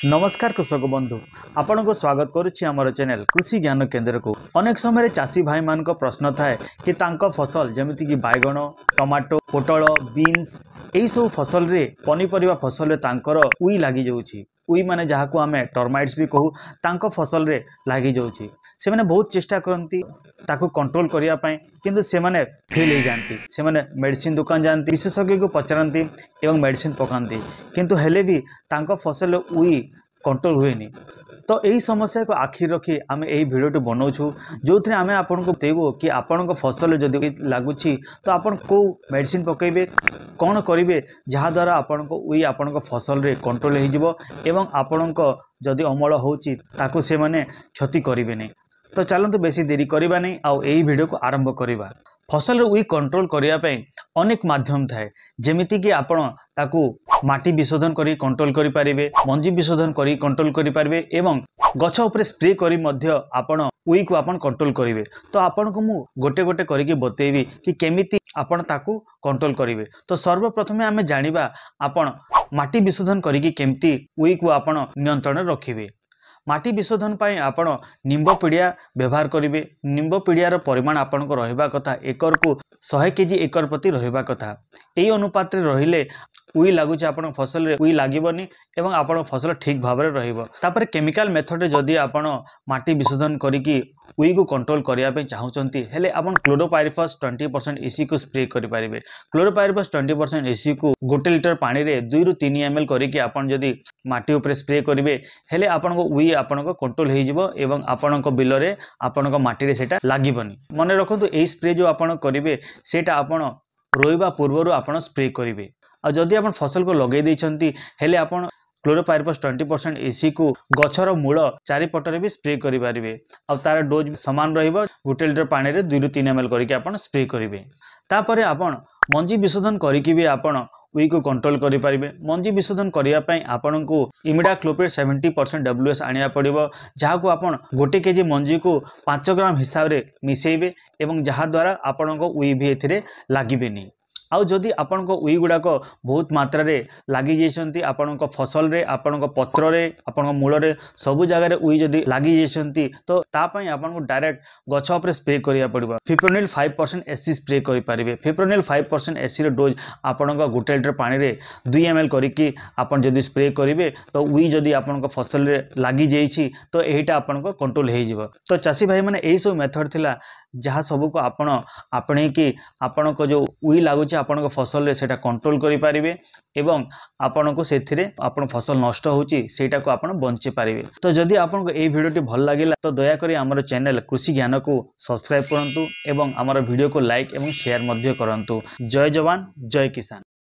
नमस्कार कृषक बंधु आपण को स्वागत करुच्ची आमर चैनल कृषि ज्ञान केन्द्र को। अनेक समय चाषी भाई मान प्रश्न थाए कि तांको फसल जमिति कि बैगण टमाटो पोटल बीन्स यही सब फसल रे पनीपरिया फसल रे तांकर उई लागी जाउछि। उई माने जहाको आमे टर्माइट्स भी कहू तांको फसल रे लागी जाउछि। से माने बहुत चेष्टा करती ताको कंट्रोल करिया पय किंतु से माने फेल हो जाती। से माने मेडिसिन दुकान जानती विशेषज्ञ को पचारती एवं मेडिसिन पकाती किंतु हेले भी तांको फसल उई कंट्रोल हुएनी। तो यही समस्या को आखि रखी आम यही भिडियो बनाऊँ जो थे आम आपन को बताइबू कि आपण फसल जदि लगुच तो आपन को मेडिसिन पकेबे कौन करेंगे जहाद्वारा आपण को उई आपण फसल रे कंट्रोल हो एवं आपण जदि अमल होची ताकू से माने क्षति करेंगे। तो चलते बेसी देरी करवा नहीं आउ यही वीडियो को आरंभ करवा। फसल उई कंट्रोल करने अनेक माध्यम थाए जेमिति कि आपण ताकू माटी विशोधन करी कंट्रोल करि पारिबे, मंजी विशोधन करी कंट्रोल करि पारिबे एवं गछ उपरे स्प्रे करी मध्य आपण उई को आपण कंट्रोल करिवे। तो आपण को मु गोटे गोटे करिके बतेइबी कि केमिति आपण ताकू कंट्रोल करिवे। तो सर्वप्रथमे आमे जानिबा आपण माटी विशोधन करिके केमिति उई को आपण नियंत्रण रखिबे। माटी विशोधन पाई आपण निंब पिड़िया व्यवहार करेंगे। निंब पिड़ियार परिमाण आपण को रहिबा कथा एकर को 100 केजी एकर प्रति रहिबा कथा। यही अनुपात रे रहिले उई लगुच आपण फसल रे उई लागबनी एवं आपण फसल ठीक भाव में रहिबो। तापर केमिकल मेथड रे जदि आपण माटी विशोधन करिकी उई को कंट्रोल करिया पे चाहुचंती हेले आपण क्लोरोपाइरिफॉस 20% EC को स्प्रे करि पारिबे। क्लोरोपाइरिफॉस 20% EC को 1 लिटर पानी रे 2 रु 3 ml करिकी आपण जदि माटी ऊपर स्प्रे करिवे हेले आपण को उई आपण को कंट्रोल हो जिवो एवं आपण को बिल रे आपण को माटी रे सेटा लागबनी। मने रखंतु एई स्प्रे जो आपण करिवे सेटा आपण रोइबा पूर्वरु आपण स्प्रे करिवे। आ जदि आपण फसल को लगे दैछंती हेले आपण क्लोरोपाइरिफॉस 20% EC को गछर मूल चारिपटरे भी स्प्रे करि पारिबे। आ तार डोज समान रहिबो 1 लिटर पानी रे 2 रु 3 ml करिके आपण स्प्रे करिवे। तापरे आपण मंजी विशोधन करिके भी आपण उई को कंट्रोल करि पारिबे। मंजी विशोधन करिया पय आपण को इमिडाक्लोप्रिड 70% WS आनिया पड़िबो जहाको आपण 1 केजी मंजी को 5 ग्राम हिसाब रे मिसेइबे एवं जहा द्वारा आपण को उई भी एथिरे लागिबेनी। आउ जदि आपण को उई गुडा को बहुत मात्रा रे लागी जेसंती आपण को फसल रे आपण को पत्र रे आपण को मूल रे सब जगह रे उई जदि लागी जेसंती तो ता पय आपण को डायरेक्ट गछ ऊपर स्प्रे करिया पड़िबो। फिप्रोनिल 5% SC स्प्रे करि पारिबे। फिप्रोनिल 5% SC रे डोज आपण को 1 लिटर पानी रे 2 ml करिकी आपण जदि स्प्रे करिवे तो उई जदि आपण को फसल रे लागी जेइछि तो एहिटा आपण को कंट्रोल हो जिवो। तो चासी भाई माने एही सब मेथड थिला जहाँ सब को आपण आपणे कि आपण को जो उई लागुच आपण को फसल रे सेटा कंट्रोल करि पारिबे एवं आपण को सेथिरे आपण फसल नष्ट होउची सेटा को आपण बंचे पारिबे। तो जदि आपण को एई वीडियोटी भल लागिला तो दया करी हमर चैनल कृषि ज्ञान को सब्सक्राइब करंतु एवं हमर वीडियो को लाइक एवं शेयर मध्य करंतु। जय जवान जय किसान।